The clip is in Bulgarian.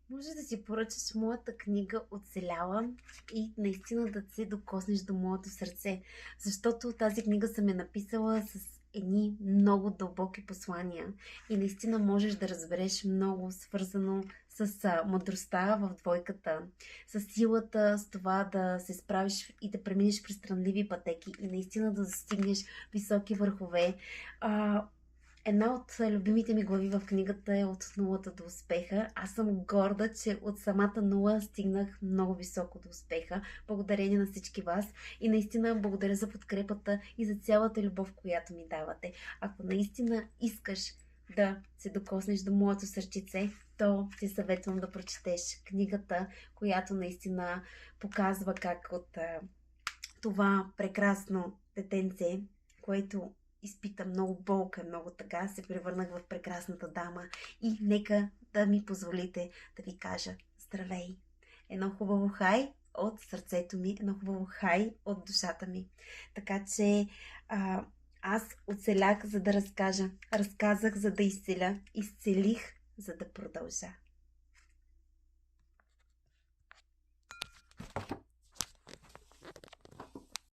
Може да си поръчаш моята книга "Оцеляла" и наистина да се докоснеш до моето сърце, защото тази книга съм я написала с едни много дълбоки послания и наистина можеш да разбереш много свързано с мъдростта в двойката, с силата, с това да се справиш и да преминеш през странливи пътеки и наистина да достигнеш високи върхове. А, Една от любимите ми глави в книгата е "От нулата до успеха". Аз съм горда, че от самата нула стигнах много високо до успеха, благодарение на всички вас. И наистина благодаря за подкрепата и за цялата любов, която ми давате. Ако наистина искаш да се докоснеш до моето сърчице, то ти съветвам да прочетеш книгата, която наистина показва как от това прекрасно детенце, което изпита много болка, много тъга, се превърнах в прекрасната дама. И нека да ми позволите да ви кажа здравей! Едно хубаво хай от сърцето ми, едно хубаво хай от душата ми. Така че аз оцелях, за да разкажа. Разказах, за да изцеля. Изцелих, за да продължа.